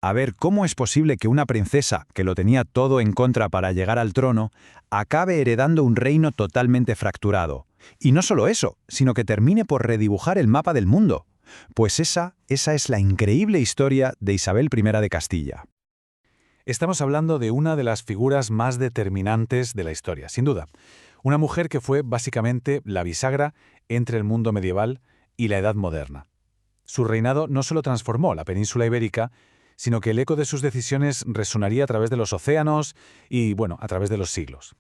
A ver, ¿cómo es posible que una princesa, que lo tenía todo en contra para llegar al trono, acabe heredando un reino totalmente fracturado? Y no solo eso, sino que termine por redibujar el mapa del mundo. Pues esa es la increíble historia de Isabel I de Castilla. Estamos hablando de una de las figuras más determinantes de la historia, sin duda. Una mujer que fue básicamente la bisagra entre el mundo medieval y la Edad Moderna. Su reinado no solo transformó la península ibérica, sino que el eco de sus decisiones resonaría a través de los océanos y, a través de los siglos.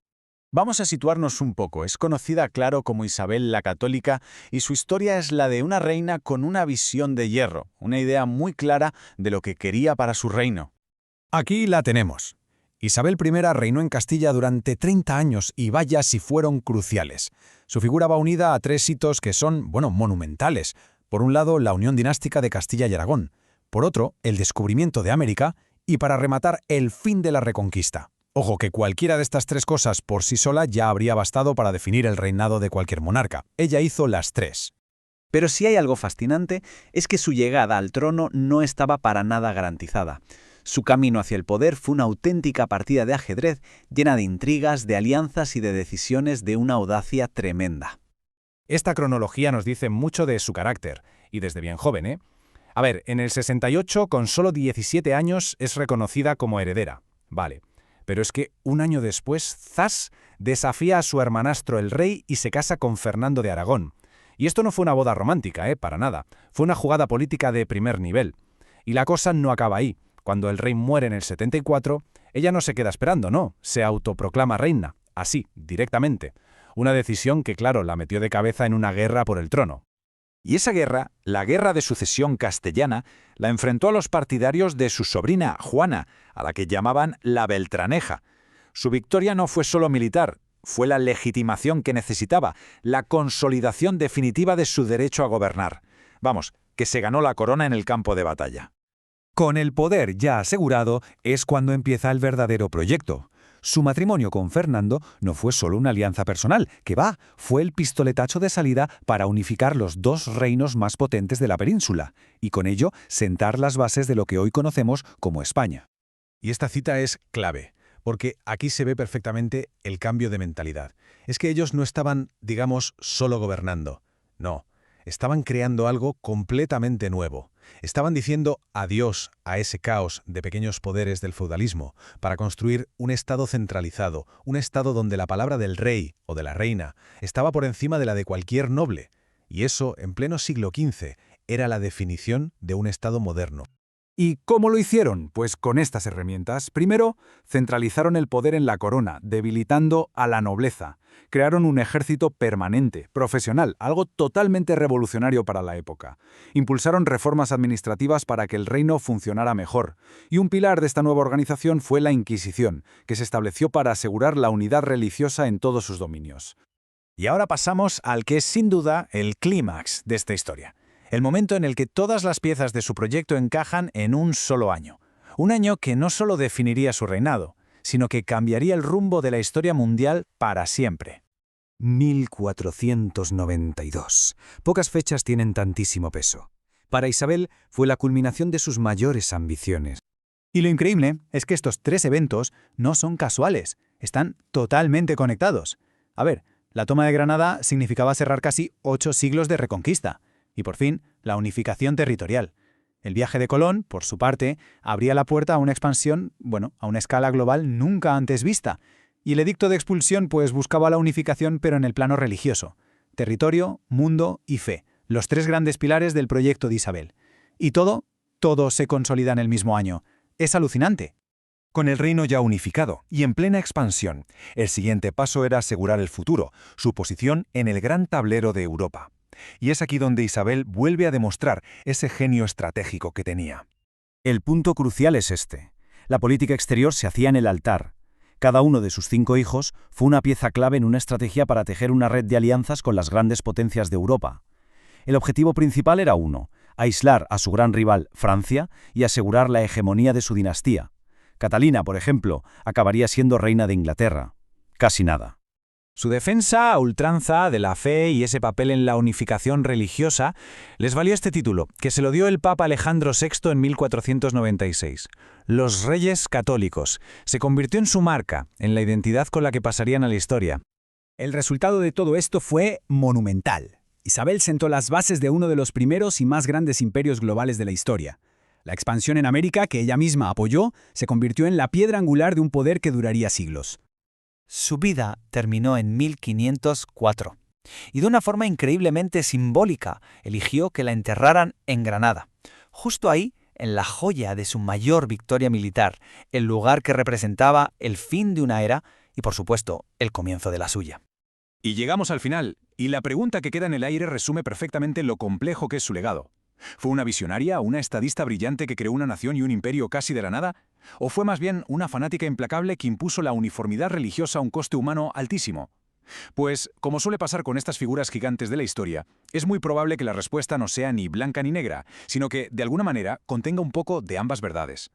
Vamos a situarnos un poco. Es conocida, claro, como Isabel la Católica, y su historia es la de una reina con una visión de hierro, una idea muy clara de lo que quería para su reino. Aquí la tenemos. Isabel I reinó en Castilla durante 30 años y vaya si fueron cruciales. Su figura va unida a tres hitos que son, monumentales. Por un lado, la unión dinástica de Castilla y Aragón. Por otro, el descubrimiento de América. Y para rematar, el fin de la Reconquista. Ojo, que cualquiera de estas tres cosas por sí sola ya habría bastado para definir el reinado de cualquier monarca. Ella hizo las tres. Pero si hay algo fascinante, es que su llegada al trono no estaba para nada garantizada. Su camino hacia el poder fue una auténtica partida de ajedrez llena de intrigas, de alianzas y de decisiones de una audacia tremenda. Esta cronología nos dice mucho de su carácter, y desde bien joven, ¿eh? A ver, en el 68, con solo 17 años, es reconocida como heredera. Vale. Pero es que un año después, ¡zas!, desafía a su hermanastro el rey y se casa con Fernando de Aragón. Y esto no fue una boda romántica, para nada. Fue una jugada política de primer nivel. Y la cosa no acaba ahí. Cuando el rey muere en el 74, ella no se queda esperando, no. Se autoproclama reina. Así, directamente. Una decisión que, claro, la metió de cabeza en una guerra por el trono. Y esa guerra, la Guerra de Sucesión Castellana, la enfrentó a los partidarios de su sobrina, Juana, a la que llamaban la Beltraneja. Su victoria no fue solo militar, fue la legitimación que necesitaba, la consolidación definitiva de su derecho a gobernar. Vamos, que se ganó la corona en el campo de batalla. Con el poder ya asegurado es cuando empieza el verdadero proyecto. Su matrimonio con Fernando no fue solo una alianza personal, fue el pistoletazo de salida para unificar los dos reinos más potentes de la península, y con ello sentar las bases de lo que hoy conocemos como España. Y esta cita es clave, porque aquí se ve perfectamente el cambio de mentalidad. Es que ellos no estaban, solo gobernando. No, estaban creando algo completamente nuevo. Estaban diciendo adiós a ese caos de pequeños poderes del feudalismo para construir un estado centralizado, un estado donde la palabra del rey o de la reina estaba por encima de la de cualquier noble. Y eso, en pleno siglo XV, era la definición de un estado moderno. ¿Y cómo lo hicieron? Pues con estas herramientas. Primero, centralizaron el poder en la corona, debilitando a la nobleza. Crearon un ejército permanente, profesional, algo totalmente revolucionario para la época. Impulsaron reformas administrativas para que el reino funcionara mejor. Y un pilar de esta nueva organización fue la Inquisición, que se estableció para asegurar la unidad religiosa en todos sus dominios. Y ahora pasamos al que es sin duda el clímax de esta historia. El momento en el que todas las piezas de su proyecto encajan en un solo año. Un año que no solo definiría su reinado, sino que cambiaría el rumbo de la historia mundial para siempre. 1492. Pocas fechas tienen tantísimo peso. Para Isabel fue la culminación de sus mayores ambiciones. Y lo increíble es que estos tres eventos no son casuales, están totalmente conectados. A ver, la toma de Granada significaba cerrar casi 8 siglos de reconquista. Y por fin, la unificación territorial. El viaje de Colón, por su parte, abría la puerta a una expansión, a una escala global nunca antes vista. Y el edicto de expulsión, buscaba la unificación pero en el plano religioso. Territorio, mundo y fe. Los tres grandes pilares del proyecto de Isabel. Y todo se consolida en el mismo año. Es alucinante. Con el reino ya unificado y en plena expansión, el siguiente paso era asegurar el futuro, su posición en el gran tablero de Europa. Y es aquí donde Isabel vuelve a demostrar ese genio estratégico que tenía. El punto crucial es este. La política exterior se hacía en el altar. Cada uno de sus 5 hijos fue una pieza clave en una estrategia para tejer una red de alianzas con las grandes potencias de Europa. El objetivo principal era uno: aislar a su gran rival, Francia, y asegurar la hegemonía de su dinastía. Catalina, por ejemplo, acabaría siendo reina de Inglaterra. Casi nada. Su defensa a ultranza de la fe y ese papel en la unificación religiosa les valió este título, que se lo dio el Papa Alejandro VI en 1496. Los Reyes Católicos. Se convirtió en su marca, en la identidad con la que pasarían a la historia. El resultado de todo esto fue monumental. Isabel sentó las bases de uno de los primeros y más grandes imperios globales de la historia. La expansión en América, que ella misma apoyó, se convirtió en la piedra angular de un poder que duraría siglos. Su vida terminó en 1504, y de una forma increíblemente simbólica eligió que la enterraran en Granada, justo ahí, en la joya de su mayor victoria militar, el lugar que representaba el fin de una era y, por supuesto, el comienzo de la suya. Y llegamos al final, y la pregunta que queda en el aire resume perfectamente lo complejo que es su legado. ¿Fue una visionaria, una estadista brillante que creó una nación y un imperio casi de la nada? ¿O fue más bien una fanática implacable que impuso la uniformidad religiosa a un coste humano altísimo? Pues, como suele pasar con estas figuras gigantes de la historia, es muy probable que la respuesta no sea ni blanca ni negra, sino que, de alguna manera, contenga un poco de ambas verdades.